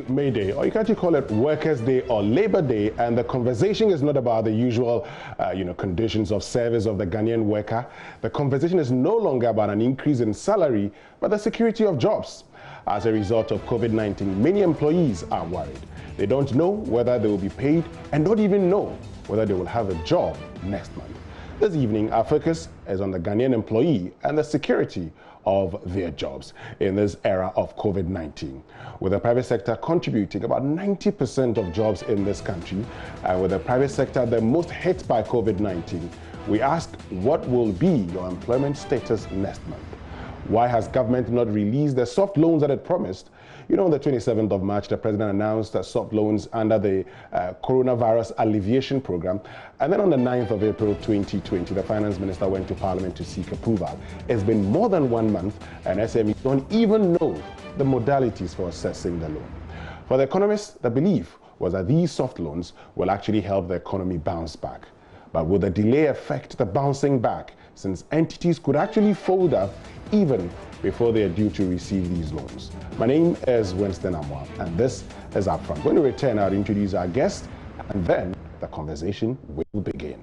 to May Day, or you can actually call it Workers' Day or Labor Day, and the conversation is not about the usual, conditions of service of the Ghanaian worker. The conversation is no longer about an increase in salary, but the security of jobs. As a result of COVID-19, many employees are worried. They don't know whether they will be paid and don't even know whether they will have a job next month. This evening, our focus is on the Ghanaian employee and the security of their jobs in this era of COVID-19. With the private sector contributing about 90% of jobs in this country, and with the private sector the most hit by COVID-19, we ask, what will be your employment status next month? Why has government not released the soft loans that it promised? On the 27th of March, the president announced soft loans under the coronavirus alleviation program. And then on the 9th of April 2020, the finance minister went to parliament to seek approval. It's been more than 1 month, and SMEs don't even know the modalities for assessing the loan. For the economists, the belief was that these soft loans will actually help the economy bounce back. But will the delay affect the bouncing back, since entities could actually fold up even before they are due to receive these loans? My name is Winston Amwa, and this is UPfront. When we return, I'll introduce our guest, and then the conversation will begin.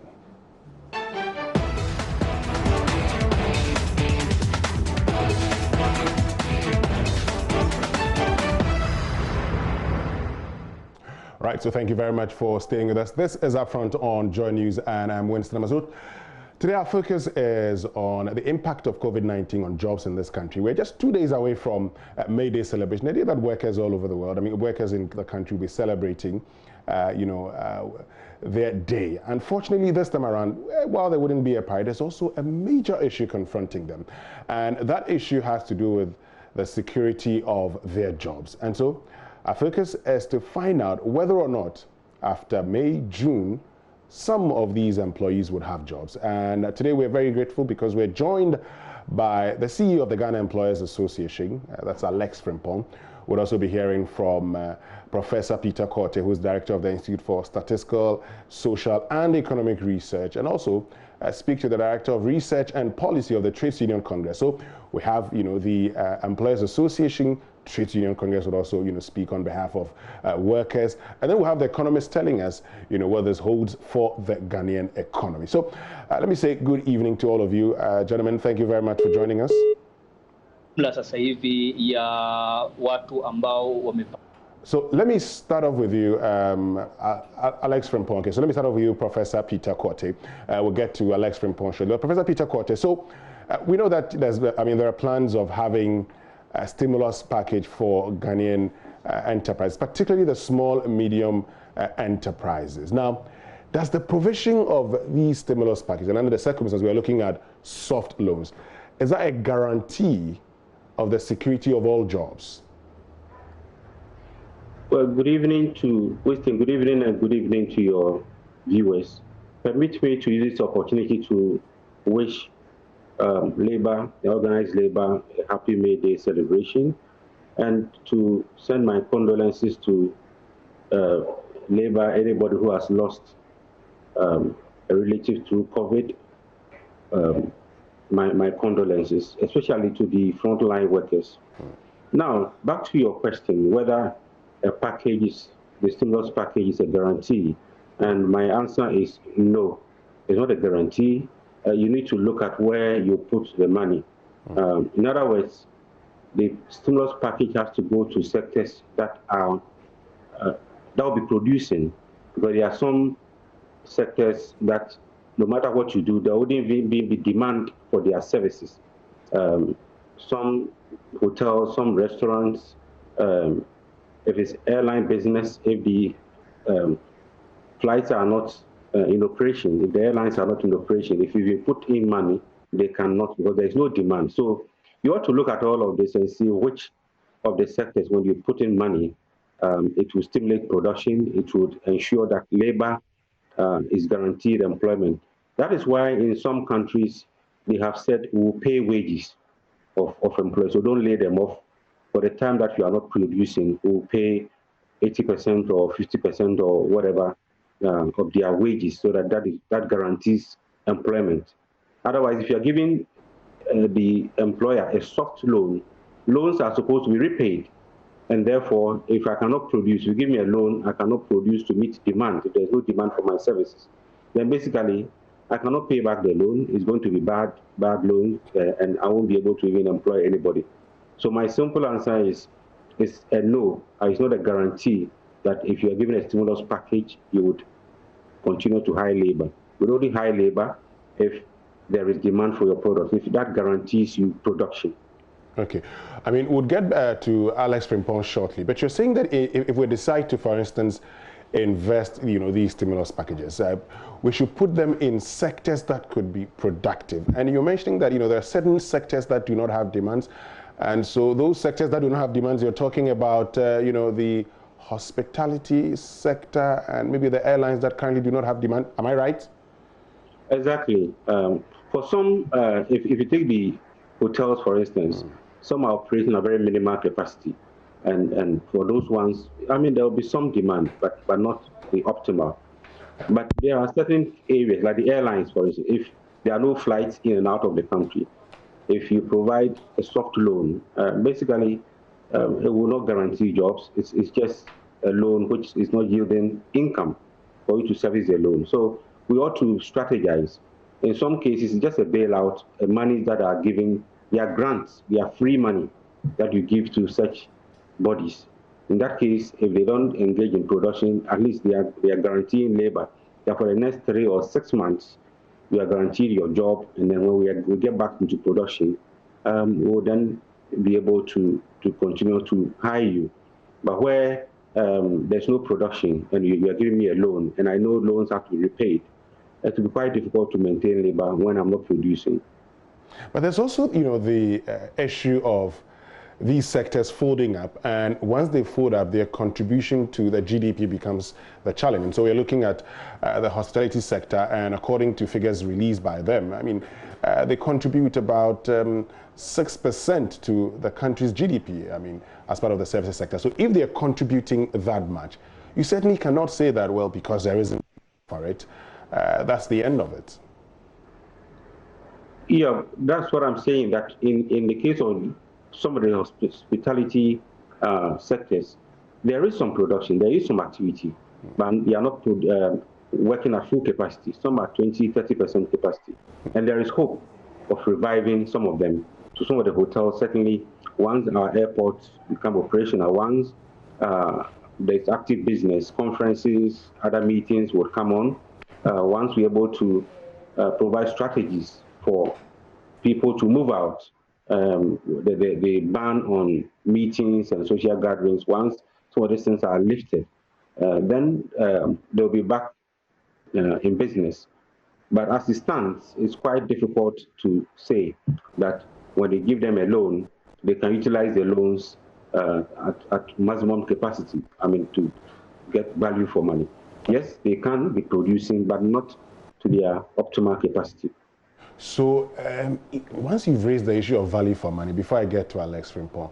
Right, so thank you very much for staying with us. This is UPfront on Joy News, and I'm Winston Amazut. Today, our focus is on the impact of COVID-19 on jobs in this country. We're just 2 days away from May Day celebration, a day that workers all over the world, workers in the country will be celebrating, their day. Unfortunately, this time around, while there wouldn't be a parade, there's also a major issue confronting them. And that issue has to do with the security of their jobs. And so our focus is to find out whether or not after May, June, some of these employees would have jobs. And today we're very grateful because we're joined by the CEO of the Ghana Employers Association, that's Alex Frimpong. We'll also be hearing from Professor Peter Korte, who's Director of the Institute for Statistical, Social and Economic Research, and also speak to the Director of Research and Policy of the Trades Union Congress. So we have, the Employers Association, Trades Union Congress would also, speak on behalf of workers. And then we'll have the economists telling us, what this holds for the Ghanaian economy. So let me say good evening to all of you. Gentlemen, thank you very much for joining us. So let me start off with you, Alex Frimpong. Okay, so let me start off with you, Professor Peter Korte. We'll get to Alex Frimpong shortly. Professor Peter Korte, so we know that there are plans of having a stimulus package for Ghanaian enterprises, particularly the small and medium enterprises. Now, does the provision of these stimulus packages, and under the circumstances we are looking at soft loans, is that a guarantee of the security of all jobs? Well, good evening to Winston, good evening and good evening to your viewers. Permit me to use this opportunity to wish the organized labor, a happy May Day celebration, and to send my condolences to labor, anybody who has lost a relative to COVID. My condolences, especially to the frontline workers. Now, back to your question, whether the stimulus package is a guarantee, and my answer is no, it's not a guarantee. You need to look at where you put the money. In other words, the stimulus package has to go to sectors that will be producing, because there are some sectors that no matter what you do, there wouldn't even be demand for their services. Some hotels, some restaurants, if it's airline business, if the flights are not in operation, if the airlines are not in operation, if you put in money, they cannot, because there is no demand. So you ought to look at all of this and see which of the sectors, when you put in money, it will stimulate production, it would ensure that labor is guaranteed employment. That is why in some countries they have said we will pay wages of employees, so don't lay them off. For the time that you are not producing, we will pay 80% or 50% or whatever of their wages, so that guarantees employment. Otherwise, if you are giving the employer a soft loan, loans are supposed to be repaid. And therefore, if I cannot produce, you give me a loan, I cannot produce to meet demand. If there's no demand for my services, then basically I cannot pay back the loan. It's going to be bad loan, and I won't be able to even employ anybody. So my simple answer is a no. It's not a guarantee that if you are given a stimulus package, you would continue to hire labor. We only hire labor if there is demand for your product, if that guarantees you production. Okay. I mean, we'll get to Alex Frimpong shortly, but you're saying that if we decide to, for instance, invest, these stimulus packages, we should put them in sectors that could be productive. And you're mentioning that, there are certain sectors that do not have demands. And so those sectors that do not have demands, you're talking about, the hospitality sector and maybe the airlines that currently do not have demand. Am I right? Exactly. For some, if you take the hotels, for instance, some are operating a very minimal capacity. And for those ones, I mean, there will be some demand, but not the optimal. But there are certain areas, like the airlines, for instance, if there are no flights in and out of the country, if you provide a soft loan, basically, it will not guarantee jobs. It's just a loan which is not yielding income for you to service the loan. So we ought to strategize. In some cases, it's just a bailout, money that are given, they are grants, they are free money that you give to such bodies. In that case, if they don't engage in production, at least they are guaranteeing labor. That for the next 3 or 6 months, you are guaranteed your job, and then when we get back into production, we'll then be able to continue to hire you. But where there's no production and you are giving me a loan, and I know loans have to be repaid, it will be quite difficult to maintain labor when I'm not producing. But there's also, the issue of these sectors folding up, and once they fold up, their contribution to the GDP becomes the challenge. And so we're looking at the hospitality sector, and according to figures released by them, I mean, they contribute about 6% to the country's GDP, I mean, as part of the services sector. So if they're contributing that much, you certainly cannot say that, well, because there isn't for it, that's the end of it. Yeah, that's what I'm saying, that in the case of some of the hospitality sectors, there is some production, there is some activity, but they are not working at full capacity. Some are 20, 30% capacity. And there is hope of reviving some of them. So some of the hotels, certainly, once our airports become operational, once there's active business, conferences, other meetings will come on. Once we're able to provide strategies for people to move out, the ban on meetings and social gatherings, once some of these things are lifted, then they'll be back in business. But as it stands, it's quite difficult to say that when they give them a loan, they can utilize the loans at maximum capacity, I mean, to get value for money. Yes, they can be producing, but not to their optimal capacity. So once you've raised the issue of value for money, before I get to Alex Frimpong,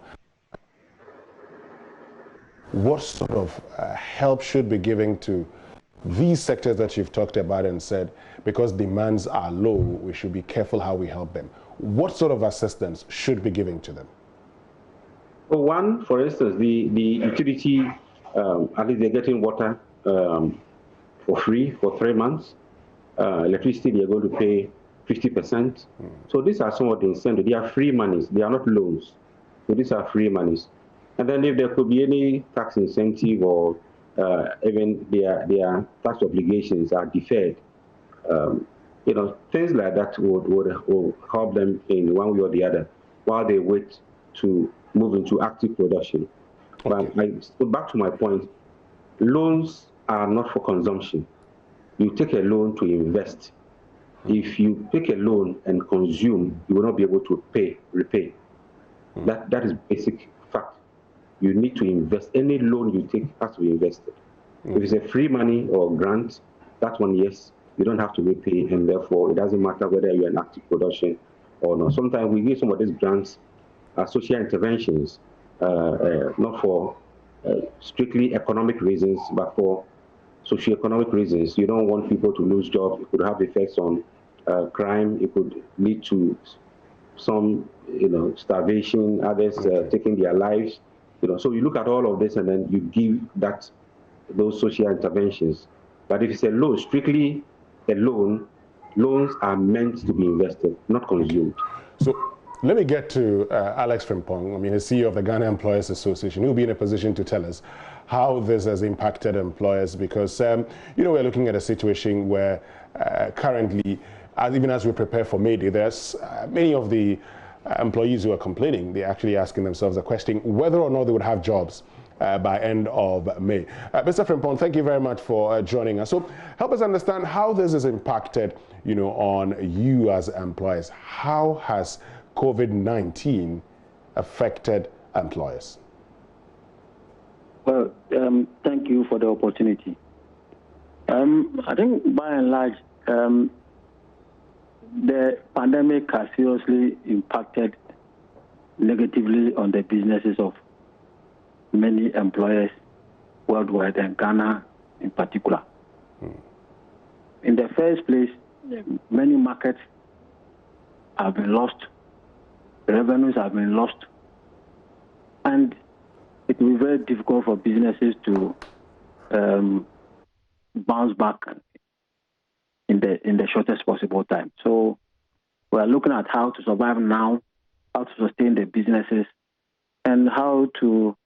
what sort of help should be given to these sectors that you've talked about and said, because demands are low, we should be careful how we help them? What sort of assistance should be given to them? Well, one, for instance, the utility, at least they're getting water for free for 3 months. Electricity, they're going to pay 50%. So these are some of the incentives. They are free monies. They are not loans. So these are free monies. And then if there could be any tax incentive or even their tax obligations are deferred, things like that would help them in one way or the other while they wait to move into active production. Okay. But back to my point, loans are not for consumption. You take a loan to invest. If you take a loan and consume, you will not be able to repay. That is basic fact. You need to invest. Any loan you take has to be invested. If it's a free money or grant, that one, yes, you don't have to repay, and therefore it doesn't matter whether you're in active production or not. Sometimes we give some of these grants as social interventions, not for strictly economic reasons, but for socioeconomic reasons. You don't want people to lose jobs. It could have effects on crime. It could lead to some, starvation, others taking their lives. So you look at all of this and then you give those social interventions. But if it's a loan, strictly a loan, loans are meant to be invested, not consumed. So let me get to Alex Frimpong, I mean, the CEO of the Ghana Employers Association, who will be in a position to tell us how this has impacted employers, because, we're looking at a situation where currently, even as we prepare for May Day, there's many of the employees who are complaining. They're actually asking themselves the question whether or not they would have jobs by end of May. Mr. Frimpong, thank you very much for joining us. So help us understand how this has impacted, on you as employers. How has COVID-19 affected employers? Well, thank you for the opportunity. I think by and large, the pandemic has seriously impacted negatively on the businesses of many employers worldwide, and Ghana in particular. In the first place, many markets have been lost, revenues have been lost, and it will be very difficult for businesses to bounce back in the shortest possible time. So we are looking at how to survive now, how to sustain the businesses, and how to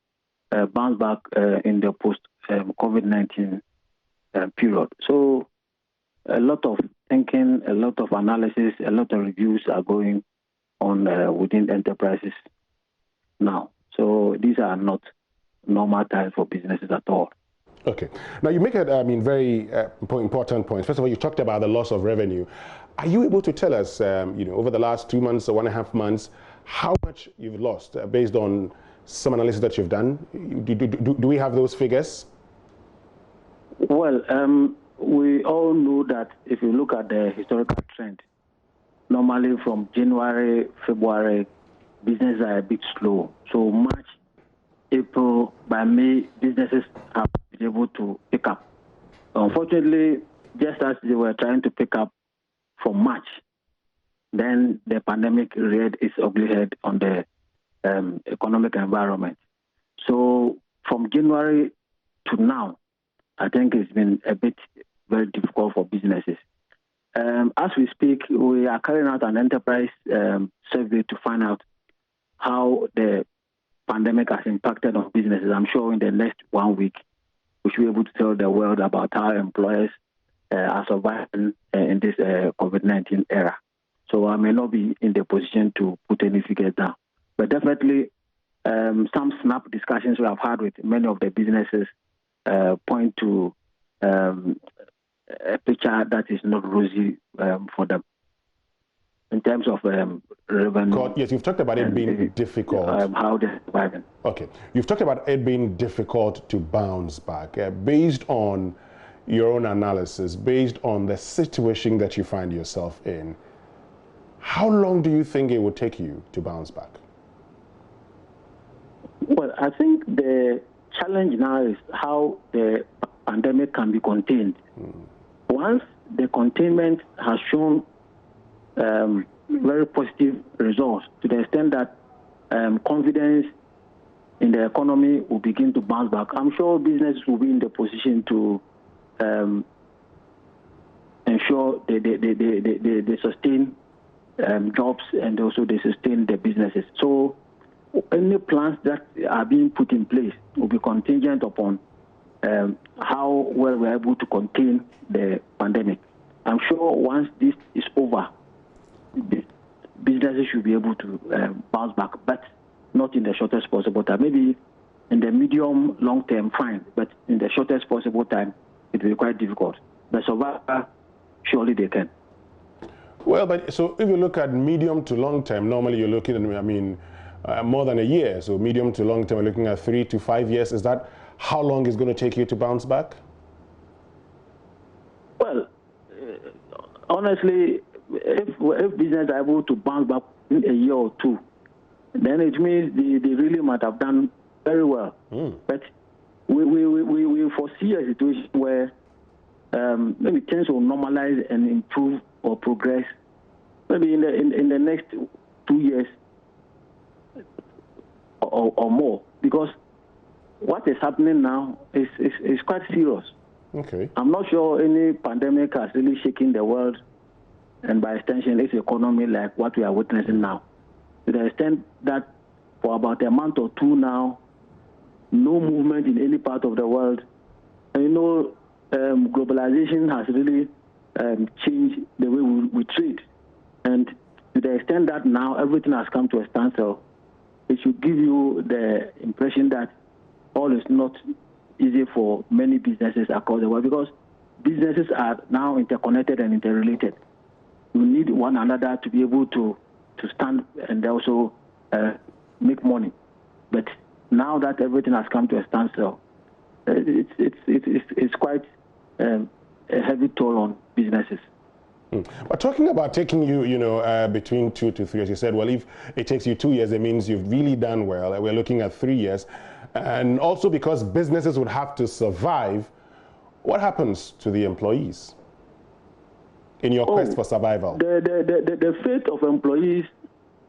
bounce back in the post-COVID-19 period. So a lot of thinking, a lot of analysis, a lot of reviews are going on within enterprises now. So these are not normal times for businesses at all. Okay. Now you make very important points. First of all, you talked about the loss of revenue. Are you able to tell us, over the last 2 months or 1.5 months, how much you've lost based on some analysis that you've done? Do we have those figures? Well, we all know that if you look at the historical trend, normally from January, February, businesses are a bit slow. So March, April, by May, businesses have been able to pick up. Unfortunately, just as they were trying to pick up from March, then the pandemic reared its ugly head on the economic environment. So from January to now, I think it's been a bit very difficult for businesses. As we speak, we are carrying out an enterprise survey to find out how the pandemic has impacted on businesses. I'm sure in the next 1 week, we should be able to tell the world about how employers are surviving in this COVID-19 era. So I may not be in the position to put any figures down. But definitely, some snap discussions we have had with many of the businesses point to a picture that is not rosy for them in terms of revenue. Yes, you've talked about it being difficult. How they're surviving. Okay, you've talked about it being difficult to bounce back. Based on your own analysis, based on the situation that you find yourself in, how long do you think it would take you to bounce back? Well, I think the challenge now is how the pandemic can be contained. Once the containment has shown very positive results to the extent that confidence in the economy will begin to bounce back, I'm sure businesses will be in the position to ensure they sustain jobs and also they sustain their businesses. So any plans that are being put in place will be contingent upon how well we're able to contain the pandemic. I'm sure once this is over, businesses should be able to bounce back, but not in the shortest possible time. Maybe in the medium, long term, fine, but in the shortest possible time, it will be quite difficult. But survivor, surely they can. Well, but so if you look at medium to long term, normally you're looking at, more than a year. So medium to long term, we're looking at 3 to 5 years. Is that how long it's going to take you to bounce back? Well, honestly, if business are able to bounce back in a year or two, then it means they really might have done very well. But we foresee a situation where maybe things will normalize and improve or progress maybe in the next 2 years or more. because what is happening now is quite serious. Okay. I'm not sure any pandemic has really shaken the world, and by extension, its economy like what we are witnessing now. To the extent that for about a month or two now, no movement in any part of the world. And globalization has really changed the way we trade. And to the extent that now everything has come to a standstill, it should give you the impression that all is not easy for many businesses across the world, because businesses are now interconnected and interrelated. We need one another to be able to stand and also make money. But now that everything has come to a standstill, it's quite a heavy toll on businesses. But talking about taking you, between 2 to 3 years, you said, well, if it takes you 2 years, it means you've really done well. We're looking at 3 years. And also because businesses would have to survive, what happens to the employees in your quest for survival? The fate of employees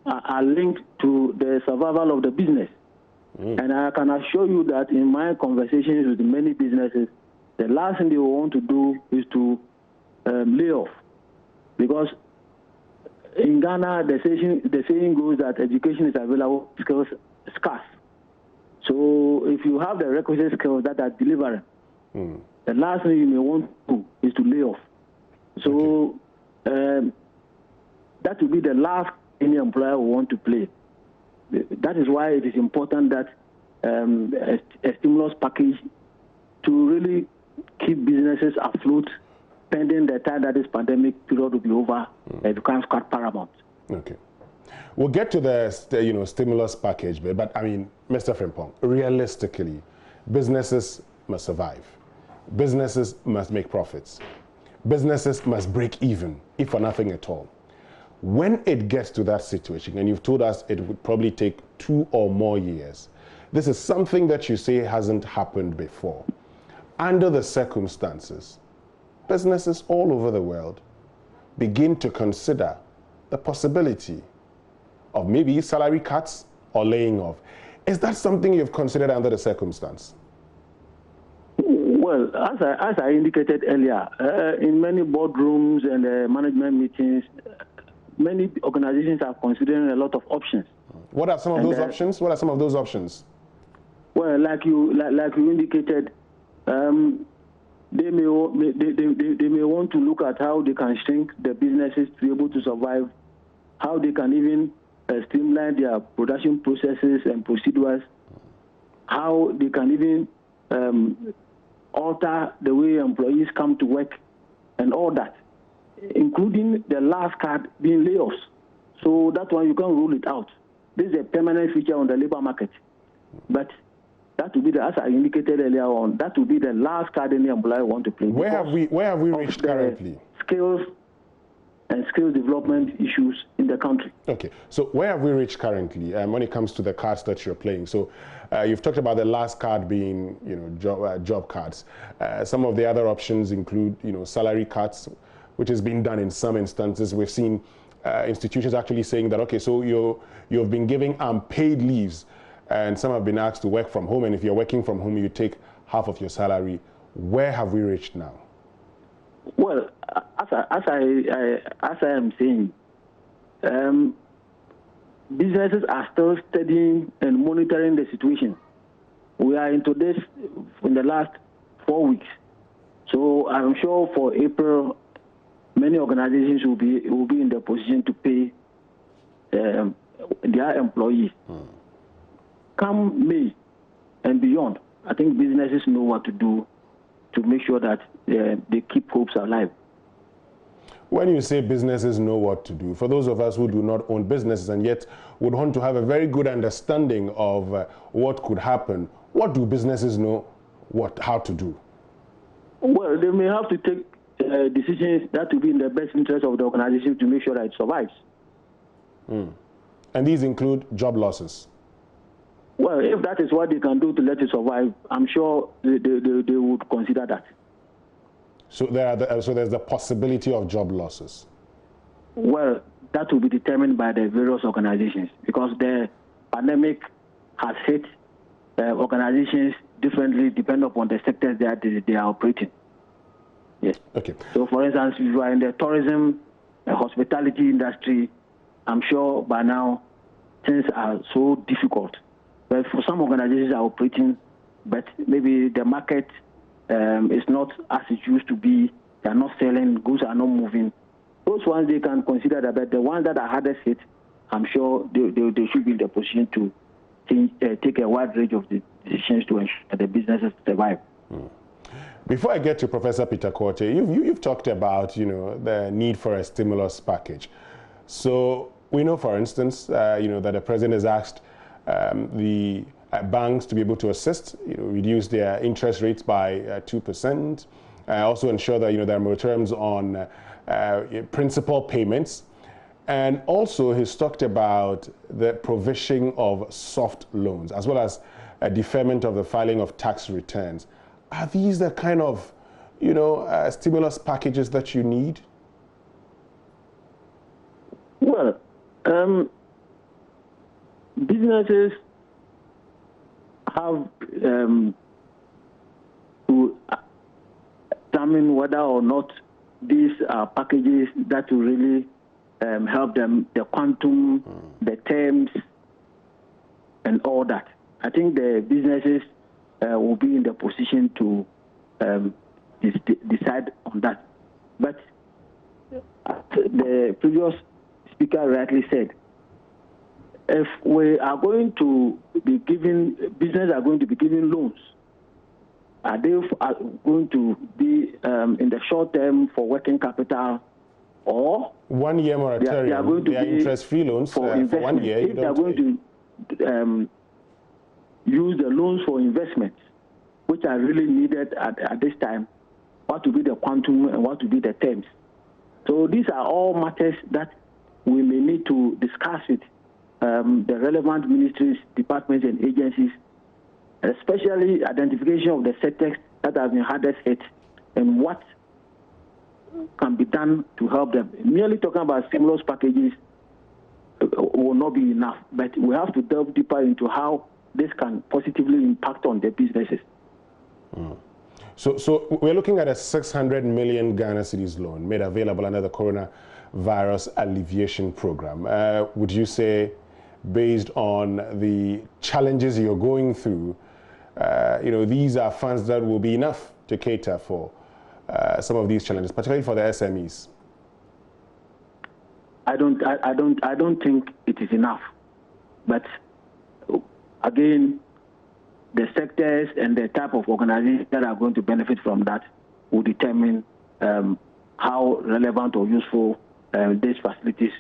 are linked to the survival of the business. And I can assure you that in my conversations with many businesses, the last thing they want to do is to lay off. Because in Ghana, the saying goes that education is available, skills scarce. So if you have the requisite skills that are delivering, the last thing you may want to do is to lay off. So that will be the last any employer will want to play. That is why it is important that a stimulus package to really keep businesses afloat pending the time that this pandemic period will be over, it becomes quite paramount. Okay. We'll get to the stimulus package, but I mean, Mr. Frimpong, realistically, businesses must survive. Businesses must make profits. Businesses must break even, if for nothing at all. When it gets to that situation, and you've told us it would probably take 2 or more years, this is something that you say hasn't happened before. Under the circumstances, businesses all over the world begin to consider the possibility of maybe salary cuts or laying off. Is that something you've considered under the circumstance? Well, as I indicated earlier, in many boardrooms and management meetings, many organizations are considering a lot of options. What are some of those options? What are some of those options? Well, like you indicated, they may want to look at how they can shrink the businesses to be able to survive, how they can even streamline their production processes and procedures, how they can even alter the way employees come to work, and all that, including the last card being layoffs. So that one, you can't rule it out. This is a permanent feature on the labor market. But that will be, as I indicated earlier on, that will be the last card any employer want to play. Where have we reached currently? Skills and skill development issues in the country. Okay, so where have we reached currently when it comes to the cards that you're playing? So you've talked about the last card being, job cards. Some of the other options include, salary cuts, which has been done in some instances. We've seen institutions actually saying that, okay, so you've been giving unpaid leaves, and some have been asked to work from home, and if you're working from home, you take half of your salary. Where have we reached now? Well, as I am saying, businesses are still studying and monitoring the situation. We are into this in the last 4 weeks, so I'm sure for April, many organizations will be in the position to pay their employees. Come May and beyond, I think businesses know what to do to make sure that they keep hopes alive. When you say businesses know what to do, for those of us who do not own businesses and yet would want to have a very good understanding of what could happen, what do businesses know how to do? Well, they may have to take decisions that will be in the best interest of the organization to make sure that it survives. And these include job losses? Well, if that is what they can do to let it survive, I'm sure they would consider that. So there's the possibility of job losses? Well, that will be determined by the various organizations, because the pandemic has hit organizations differently depending upon the sectors that they are operating. Yes. Okay. So, for instance, if you are in the tourism, hospitality industry, I'm sure by now things are so difficult. But for some organizations that are operating, but maybe the market is not as it used to be. They are not selling, goods are not moving. Those ones they can consider that, but the ones that are hardest hit, I'm sure they should be in the position to take a wide range of the decisions to ensure that the businesses survive. Before I get to Professor Peter Quartey, you've talked about the need for a stimulus package. So we know, for instance, that the president has asked the banks to be able to assist, reduce their interest rates by 2%, also ensure that there are moratoriums on principal payments. And also, he's talked about the provision of soft loans, as well as a deferment of the filing of tax returns. Are these the kind of, stimulus packages that you need? Well, businesses have to determine whether or not these are packages that will really help them, the quantum, the terms, and all that. I think the businesses will be in the position to decide on that. But the previous speaker rightly said, if we are going to be giving, businesses are going to be giving loans, are they going to be in the short term for working capital, or 1 year moratorium? They are going to be interest-free loans for 1 year. If they are going to use the loans for investments, which are really needed at this time, what will be the quantum and what will be the terms? So these are all matters that we may need to discuss with the relevant ministries, departments, and agencies, especially identification of the sectors that have been hardest hit and what can be done to help them. Merely talking about stimulus packages will not be enough, but we have to delve deeper into how this can positively impact on the businesses. So we're looking at a 600 million Ghana cedis loan made available under the coronavirus alleviation program. Would you say, based on the challenges you're going through, these are funds that will be enough to cater for some of these challenges, particularly for the SMEs? I don't think it is enough. But again, the sectors and the type of organizations that are going to benefit from that will determine how relevant or useful these facilities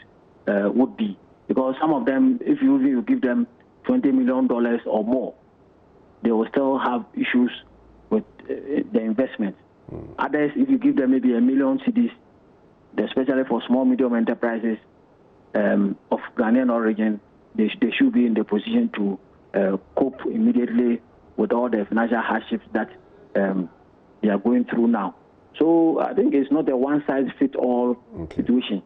would be. Because some of them, if you give them $20 million or more, they will still have issues with the investment. Others, if you give them maybe 1 million cedis, especially for small, medium enterprises of Ghanaian origin, they should be in the position to cope immediately with all the financial hardships that they are going through now. So I think it's not a one-size-fits-all situation.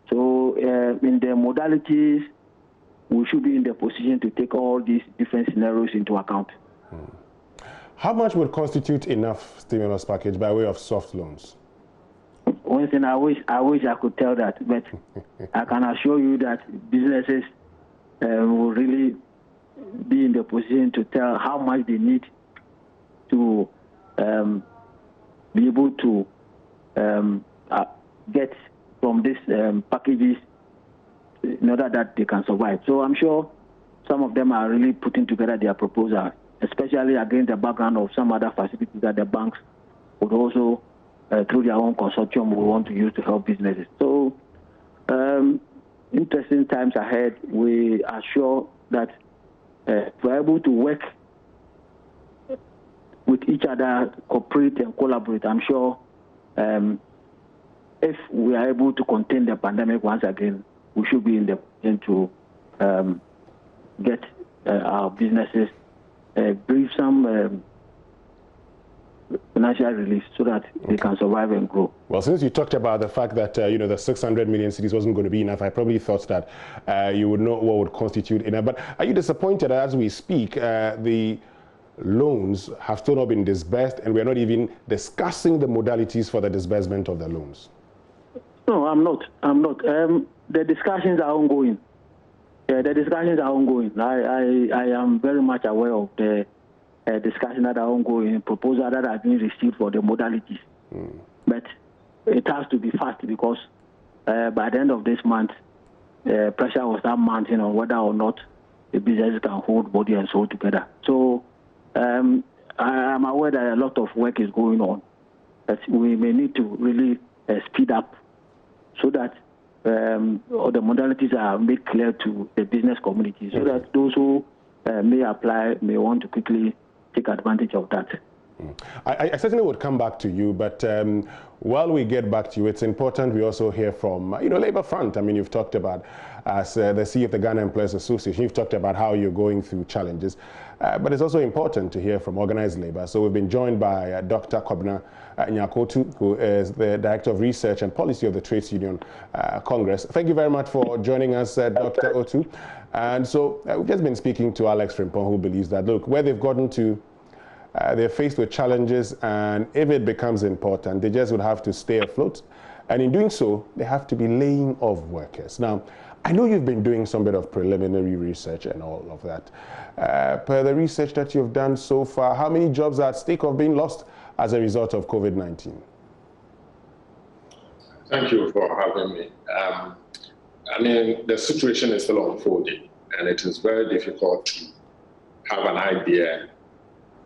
So in the modalities, we should be in the position to take all these different scenarios into account. How much would constitute enough stimulus package by way of soft loans? Once again, I wish I could tell that, but I can assure you that businesses will really be in the position to tell how much they need to be able to get from these packages in order that they can survive. So I'm sure some of them are really putting together their proposal, especially against the background of some other facilities that the banks would also, through their own consortium, will want to use to help businesses. So interesting times ahead. We are sure that we're able to work with each other, cooperate and collaborate. I'm sure if we are able to contain the pandemic once again, we should be in the position to get our businesses brief some financial relief so that they can survive and grow. Well, since you talked about the fact that the 600 million cedis wasn't going to be enough, I probably thought that you would know what would constitute enough. But are you disappointed that as we speak, the loans have still not been disbursed, and we're not even discussing the modalities for the disbursement of the loans. No, I'm not. The discussions are ongoing. The discussions are ongoing. I am very much aware of the discussions that are ongoing, proposals that are being received for the modalities. But it has to be fast because by the end of this month, pressure will start mounting on whether or not the business can hold body and soul together. So I am aware that a lot of work is going on, that we may need to really speed up so that all the modalities are made clear to the business community, so that those who may apply may want to quickly take advantage of that. I certainly would come back to you, but while we get back to you, it's important we also hear from, Labour Front. I mean, you've talked about, as the CEO of the Ghana Employers Association, you've talked about how you're going through challenges, but it's also important to hear from organized labor. So we've been joined by Dr. Kwabena Nyakotu, who is the Director of Research and Policy of the Trades Union Congress. Thank you very much for joining us, Dr. Otu. And so we've just been speaking to Alex Frimpong, who believes that, look, where they've gotten to, they're faced with challenges, and if it becomes important, they just would have to stay afloat. And in doing so, they have to be laying off workers. Now, I know you've been doing some bit of preliminary research and all of that. Per the research that you've done so far, how many jobs are at stake of being lost as a result of COVID-19? Thank you for having me. I mean, the situation is still unfolding, and it is very difficult to have an idea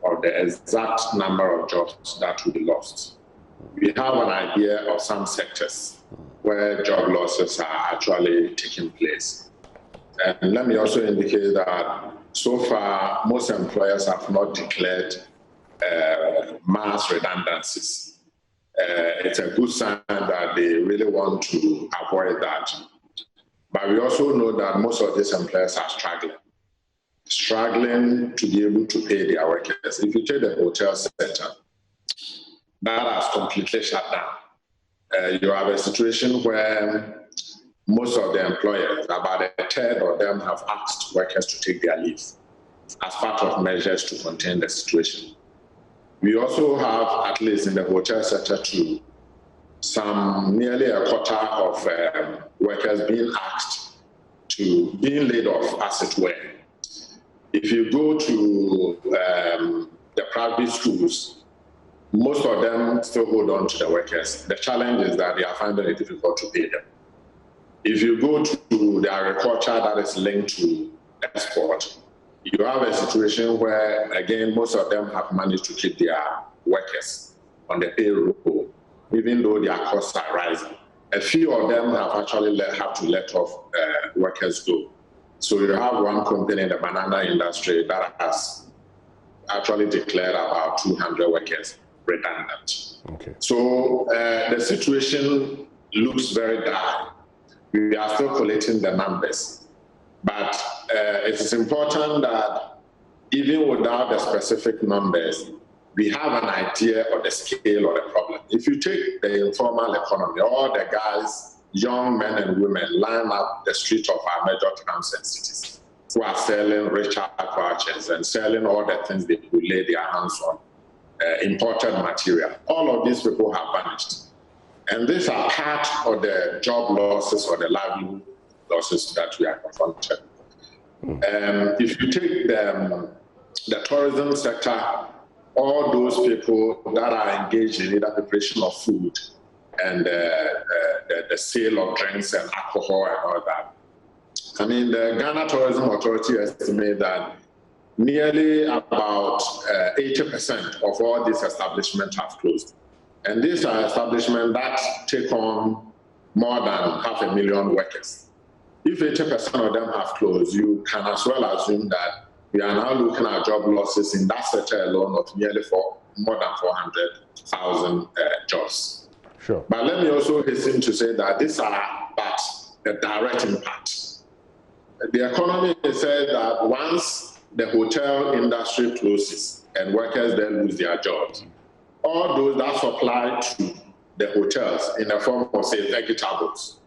of the exact number of jobs that will be lost. We have an idea of some sectors where job losses are actually taking place. And let me also indicate that so far, most employers have not declared mass redundancies. It's a good sign that they really want to avoid that. But we also know that most of these employers are struggling to be able to pay their workers. If you take the hotel sector, that has completely shut down. You have a situation where most of the employers, about a third of them, have asked workers to take their leave as part of measures to contain the situation. We also have, at least in the hotel sector too, nearly a quarter of workers being asked to being laid off, as it were. If you go to the private schools, most of them still hold on to the workers. The challenge is that they are finding it difficult to pay them. If you go to the agriculture that is linked to export, you have a situation where, again, most of them have managed to keep their workers on the payroll, even though their costs are rising. A few of them have actually had to let off workers go. So you have one company in the banana industry that has actually declared about 200 workers redundant. Okay. So the situation looks very dire. We are still collecting the numbers, but it is important that even without the specific numbers, we have an idea of the scale of the problem. If you take the informal economy, all the guys, young men and women, line up the streets of our major towns and cities who are selling recharge vouchers and selling all the things they could lay their hands on, imported material. All of these people have vanished. And these are part of the job losses or the livelihood losses that we are confronted. If you take the tourism sector, all those people that are engaged in either preparation of food and the sale of drinks and alcohol and all that. I mean, the Ghana Tourism Authority estimates that nearly about 80% of all these establishments have closed. And these are establishments that take on more than 500,000 workers. If 80% of them have closed, you can as well assume that we are now looking at job losses in that sector alone of nearly more than 400,000 jobs. Sure. But let me also hasten to say that these are but the direct impact. The economy said that once the hotel industry closes and workers then lose their jobs, all those that supply to the hotels in the form of, say, vegetables,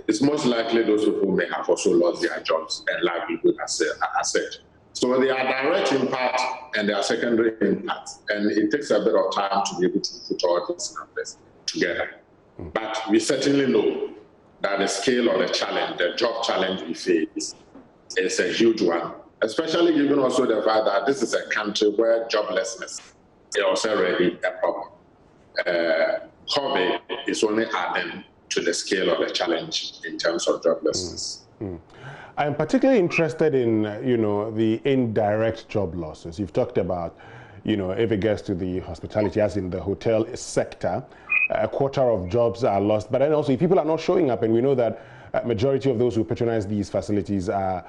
it's most likely those people may have also lost their jobs and livelihood as said. So there are direct impact and there are secondary impacts. And it takes a bit of time to be able to put all these numbers together. But we certainly know that the scale of the challenge, the job challenge we face, is a huge one, especially given also the fact that this is a country where joblessness is already a problem. COVID is only adding to the scale of the challenge in terms of joblessness. I'm particularly interested in, the indirect job losses. You've talked about, if it gets to the hospitality, as in the hotel sector, a quarter of jobs are lost. But then also, if people are not showing up, and we know that a majority of those who patronize these facilities are,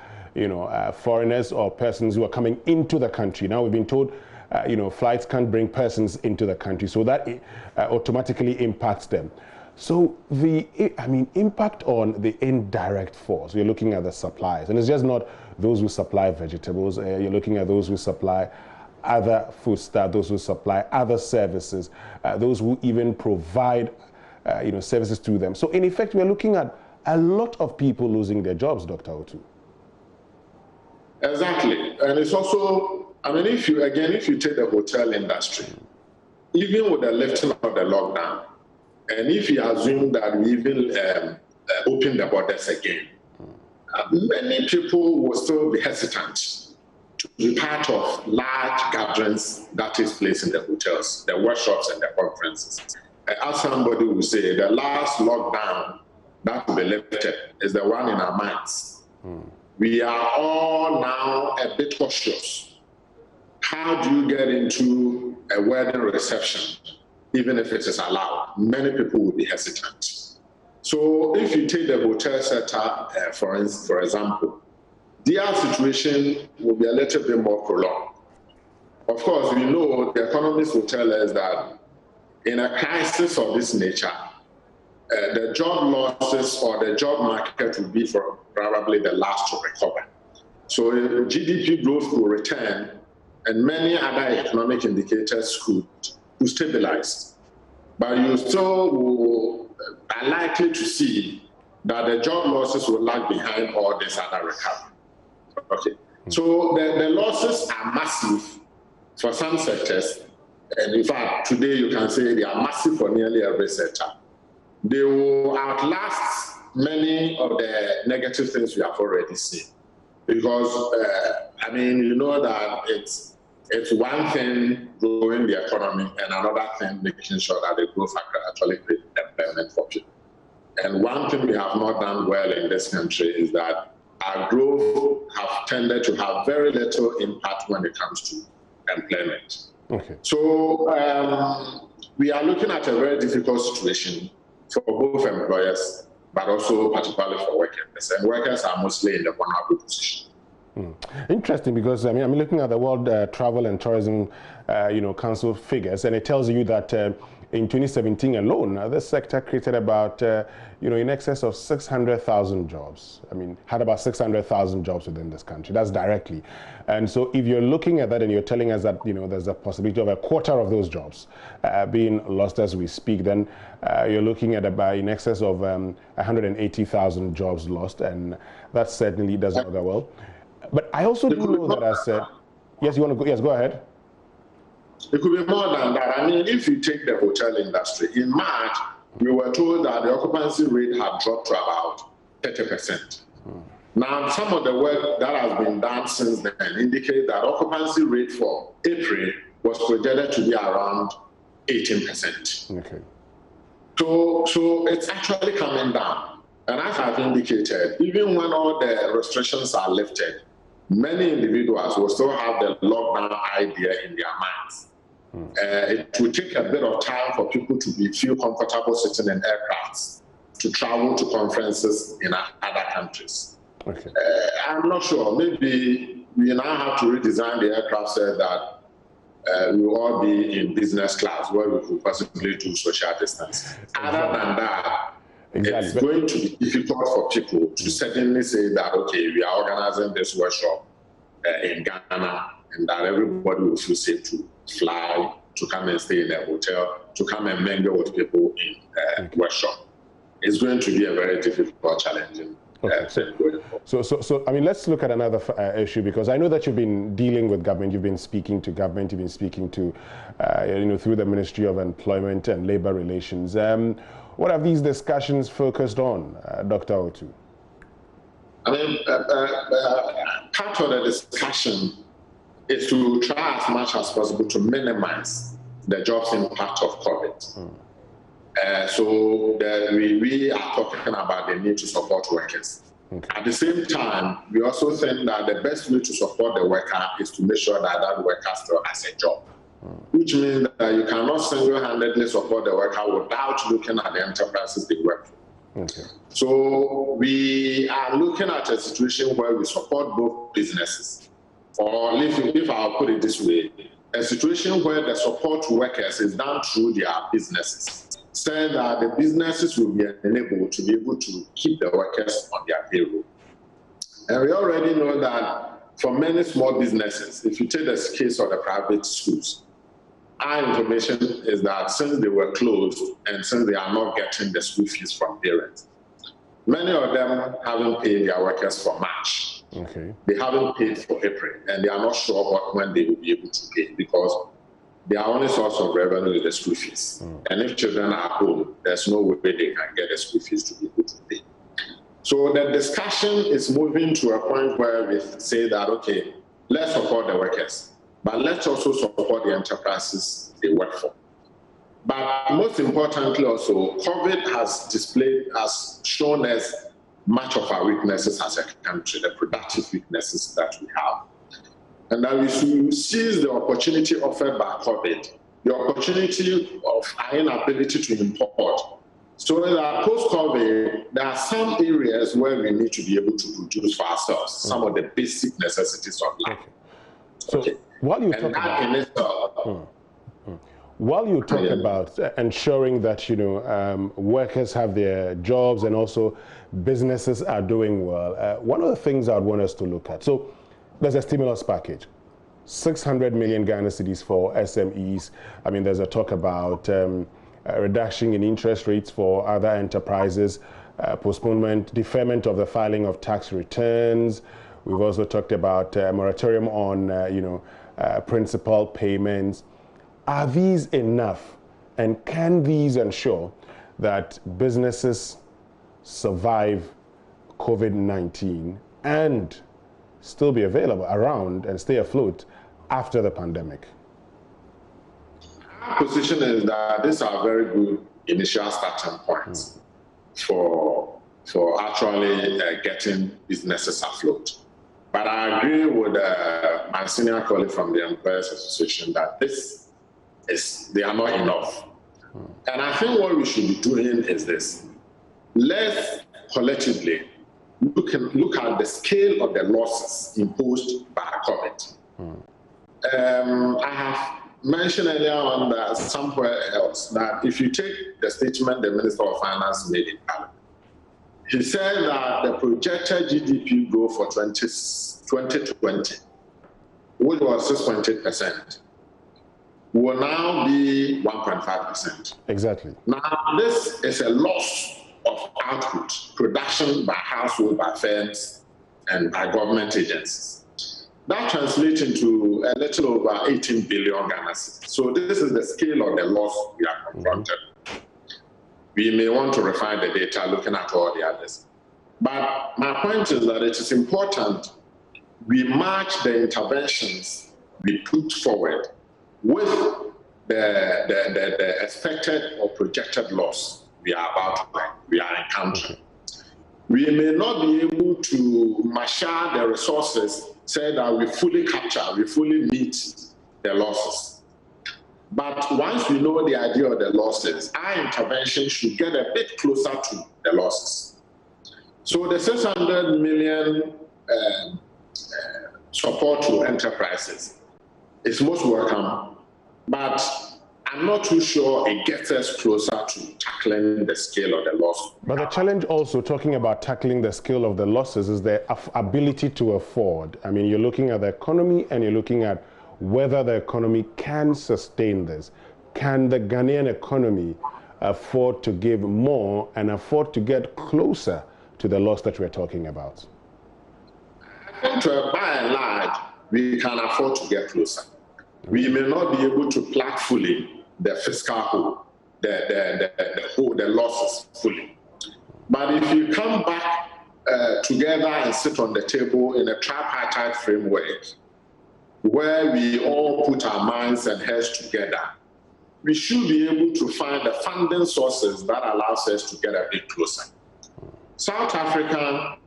foreigners or persons who are coming into the country. Now, we've been told, flights can't bring persons into the country, so that automatically impacts them. So the impact on the indirect force, you're looking at the suppliers, and it's just not those who supply vegetables. You're looking at those who supply other foodstuffs, those who supply other services, those who even provide, services to them. So in effect, we're looking at a lot of people losing their jobs, Dr. Otu. Exactly, and it's also, if you take the hotel industry, even with the lifting of the lockdown, and if you assume that we even open the borders again, many people will still be hesitant to be part of large gatherings that takes place in the hotels, the workshops and the conferences. As somebody will say, the last lockdown that will be lifted is the one in our minds. We are all now a bit cautious. How do you get into a wedding reception? Even if it is allowed, many people will be hesitant. So if you take the hotel sector, for example, their situation will be a little bit more prolonged. Of course, we know the economists will tell us that in a crisis of this nature, the job losses or the job market will be for probably the last to recover. So GDP growth will return and many other economic indicators could stabilize. But you still are likely to see that the job losses will lag behind all this other recovery. Okay. So the losses are massive for some sectors. And in fact, today you can say they are massive for nearly every sector. They will outlast many of the negative things we have already seen. Because, you know that it's one thing growing the economy and another thing making sure that the growth actually creates employment for people. And one thing we have not done well in this country is that our growth have tended to have very little impact when it comes to employment. Okay. So we are looking at a very difficult situation for both employers, but also particularly for workers. And workers are mostly in the vulnerable position. Interesting, because I'm looking at the World Travel and Tourism Council figures, and it tells you that in 2017 alone, this sector created about in excess of 600,000 jobs. Had about 600,000 jobs within this country. That's directly. And so if you're looking at that and you're telling us that there's a possibility of a quarter of those jobs being lost as we speak, then you're looking at about in excess of 180,000 jobs lost, and that certainly doesn't bode well. But I also do know that I said, yes, you want to go? Yes, go ahead. It could be more than that. If you take the hotel industry, in March, we were told that the occupancy rate had dropped to about 30%. Now, some of the work that has been done since then indicate that occupancy rate for April was projected to be around 18%. Okay. So it's actually coming down. And as I've indicated, even when all the restrictions are lifted, many individuals will still have the lockdown idea in their minds. It will take a bit of time for people to feel comfortable sitting in aircrafts, to travel to conferences in other countries. Okay. I'm not sure. Maybe we now have to redesign the aircraft so that we will all be in business class where we could possibly do social distance. Other than that, it's going to be difficult for people to suddenly say that, okay, we are organizing this workshop in Ghana, and that everybody will feel safe to fly, to come and stay in a hotel, to come and mingle with people in workshop. It's going to be a very difficult challenge. So, I mean, let's look at another issue, because I know that you've been dealing with government, you've been speaking to government, you've been speaking to, through the Ministry of Employment and Labor Relations. What have these discussions focused on, Dr. Otu? I mean, part of the discussion is to try as much as possible to minimize the jobs impact of COVID. So we are talking about the need to support workers. At the same time, we also think that the best way to support the worker is to make sure that that worker still has a job, which means that you cannot single-handedly support the worker without looking at the enterprises they work for. So we are looking at a situation where we support both businesses, or if I'll put it this way, a situation where the support to workers is done through their businesses, saying that the businesses will be enabled to be able to keep the workers on their payroll. And we already know that for many small businesses, if you take the case of the private schools, our information is that since they were closed and since they are not getting the school fees from parents, many of them haven't paid their workers for March. They haven't paid for April, and they are not sure when they will be able to pay, because their only source of revenue is the school fees. And if children are home, there's no way they can get the school fees to be able to pay. So the discussion is moving to a point where we say that, okay, let's support the workers, but let's also support the enterprises they work for. But most importantly also, COVID has shown us much of our weaknesses as a country, the productive weaknesses that we have. And that we should seize the opportunity offered by COVID, the opportunity of our inability to import. So that post-COVID, there are some areas where we need to be able to produce for ourselves, some of the basic necessities of life. So while you talk about ensuring that workers have their jobs and also businesses are doing well, one of the things I'd want us to look at. So there's a stimulus package, 600 million Ghana cedis for SMEs. I mean, there's a talk about a reduction in interest rates for other enterprises, postponement, deferment of the filing of tax returns. We've also talked about a moratorium on, principal payments. Are these enough? And can these ensure that businesses survive COVID-19 and still be available around and stay afloat after the pandemic? Our position is that these are very good initial starting points for actually getting businesses afloat. But I agree with my senior colleague from the Employers Association that they are not enough. And I think what we should be doing is this. Let's collectively look at the scale of the losses imposed by COVID. I have mentioned earlier on that somewhere else that if you take the statement the Minister of Finance made in Parliament, he said that the projected GDP growth for 2020, which was 6.8%, will now be 1.5%. Exactly. Now, this is a loss of output, production by household, by firms, and by government agencies. That translates into a little over 18 billion Ghana cedis. So this is the scale of the loss we are confronted. We may want to refine the data looking at all the others. But my point is that it is important we match the interventions we put forward with the expected or projected loss we are encountering. We may not be able to marshal the resources, say that we fully capture, we fully meet the losses. But once we know the idea of the losses, our intervention should get a bit closer to the losses. So the 600 million support to enterprises is most welcome, but I'm not too sure it gets us closer to tackling the scale of the loss. But the challenge also, talking about tackling the scale of the losses, is the ability to afford. I mean, you're looking at the economy and you're looking at whether the economy can sustain this. Can the Ghanaian economy afford to give more and afford to get closer to the loss that we're talking about? I think by and large, we can afford to get closer. We may not be able to plug fully the fiscal hole, the losses fully. But if you come back together and sit on the table in a tripartite framework where we all put our minds and heads together, we should be able to find the funding sources that allows us to get a bit closer. South Africa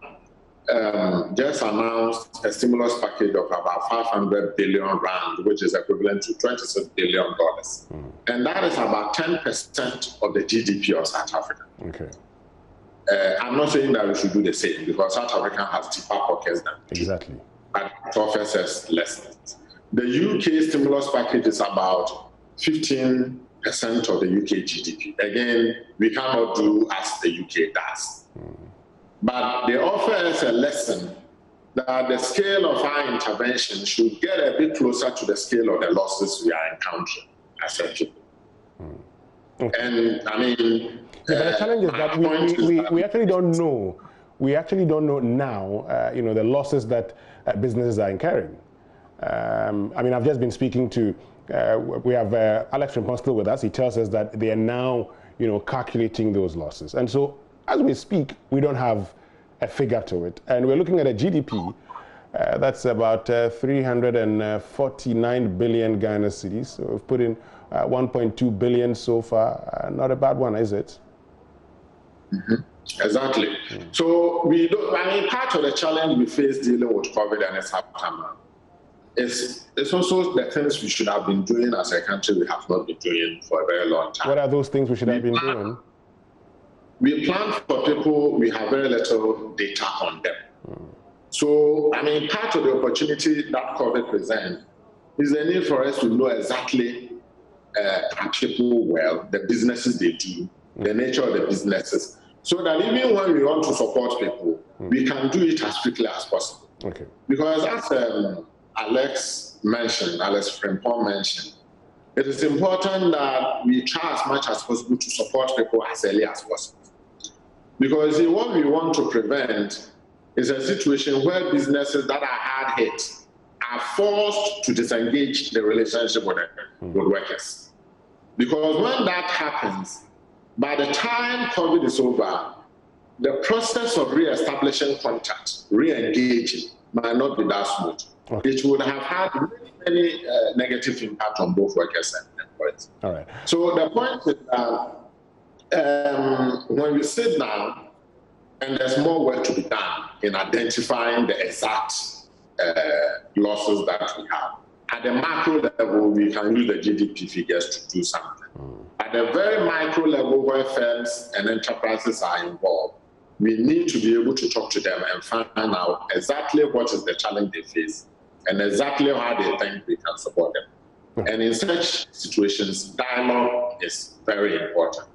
just announced a stimulus package of about 500 billion rand, which is equivalent to $26 billion. And that is about 10% of the GDP of South Africa. Okay. I'm not saying that we should do the same, because South Africa has deeper pockets than we do. Exactly. But it offers us lessons. The UK stimulus package is about 15% of the UK GDP. Again, we cannot do as the UK does. But they offer us a lesson that the scale of our intervention should get a bit closer to the scale of the losses we are encountering as a people. Okay. And I mean, but the challenge is that we actually don't know. We actually don't know now, the losses that businesses are incurring. I mean, I've just been speaking to, we have Alex Frimpong still with us. He tells us that they are now, calculating those losses. And so, as we speak, we don't have a figure to it. And we're looking at a GDP that's about 349 billion Ghana cedis. So we've put in 1.2 billion so far. Not a bad one, is it? Exactly. So part of the challenge we face dealing with COVID and its aftermath it's also the things we should have been doing as a country we have not been doing for a very long time. What are those things we should have been doing? We plan for people, we have very little data on them. So, part of the opportunity that COVID presents is the need for us to know exactly people well, the businesses they do, the nature of the businesses, so that even when we want to support people, we can do it as quickly as possible. Okay. Because as Alex Frimpong mentioned, it is important that we try as much as possible to support people as early as possible. Because what we want to prevent is a situation where businesses that are hard hit are forced to disengage the relationship with workers. Because when that happens, by the time COVID is over, the process of re-establishing contact, re-engaging, might not be that smooth. Okay. It would have had many negative impact on both workers and employees. All right. So the point is that when we sit down, and there's more work to be done in identifying the exact losses that we have. At the macro level, we can use the GDP figures to do something. At the very micro level, where firms and enterprises are involved, we need to be able to talk to them and find out exactly what is the challenge they face and exactly how they think we can support them. And in such situations, dialogue is very important.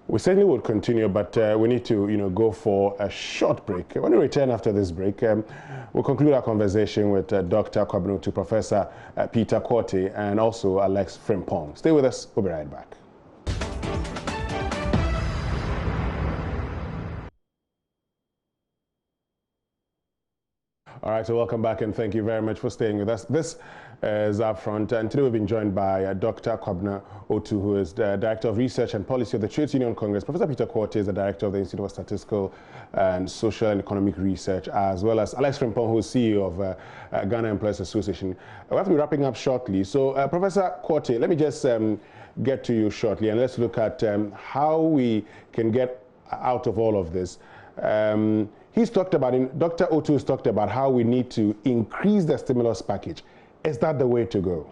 We certainly would continue, but we need to, go for a short break. When we return after this break, we'll conclude our conversation with Dr. Kwabena Otu, Professor Peter Quartey, and also Alex Frimpong. Stay with us. We'll be right back. All right, so welcome back, and thank you very much for staying with us. This is UPfront, and today we've been joined by Dr. Kwabena Otu, who is the Director of Research and Policy of the Trades Union Congress. Professor Peter Quartey is the Director of the Institute of Statistical and Social and Economic Research, as well as Alex Frimpong, who is CEO of Ghana Employers Association. We'll have to be wrapping up shortly. So, Professor Quartey, let me just get to you shortly, and let's look at how we can get out of all of this. He's talked about, Dr. Otu has talked about how we need to increase the stimulus package. Is that the way to go?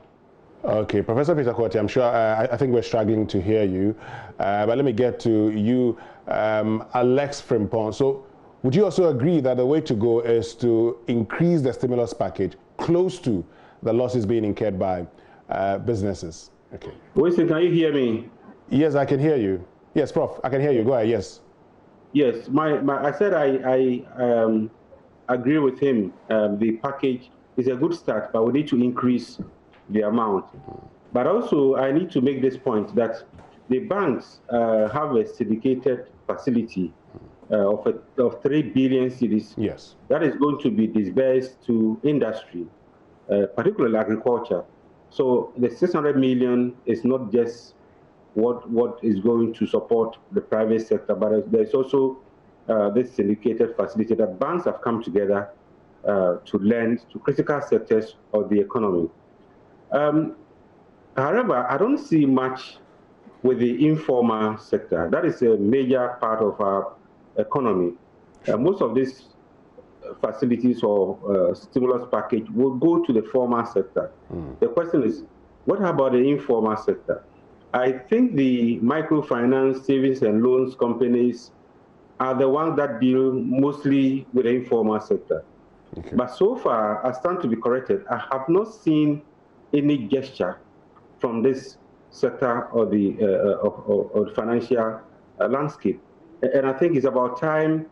Okay, Professor Peter Quartey, I'm sure, I think we're struggling to hear you, but let me get to you, Alex Frimpong. So would you also agree that the way to go is to increase the stimulus package close to the losses being incurred by businesses? Okay. Winston, can you hear me? Yes, I can hear you. Yes, Prof, I can hear you. Go ahead, yes. Yes, I said I agree with him. The package is a good start, but we need to increase the amount. But also, I need to make this point that the banks have a syndicated facility of 3 billion cedis. Yes. That is going to be disbursed to industry, particularly agriculture. So the 600 million is not just what is going to support the private sector, but there's also this syndicated facility that banks have come together to lend to critical sectors of the economy. However, I don't see much with the informal sector. That is a major part of our economy. Most of these facilities or stimulus package will go to the formal sector. The question is, what about the informal sector? I think the microfinance, savings and loans companies are the ones that deal mostly with the informal sector. Okay. But so far, I stand to be corrected, I have not seen any gesture from this sector or the financial landscape. And I think it's about time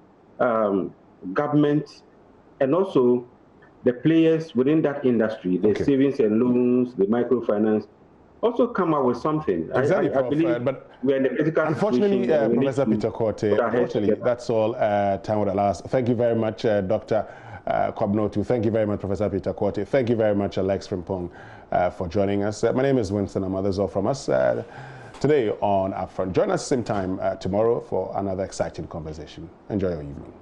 government and also the players within that industry, the savings and loans, the microfinance, also come up with something. Exactly, I believe but we're in a critical unfortunately, situation. Professor Peter Korte, unfortunately, that's all time would allow us. Thank you very much, Dr. Kwabnotu. Thank you very much, Professor Peter Korte. Thank you very much, Alex Frimpong, for joining us. My name is Winston Amar. That's all from us today on UPfront. Join us same time tomorrow for another exciting conversation. Enjoy your evening.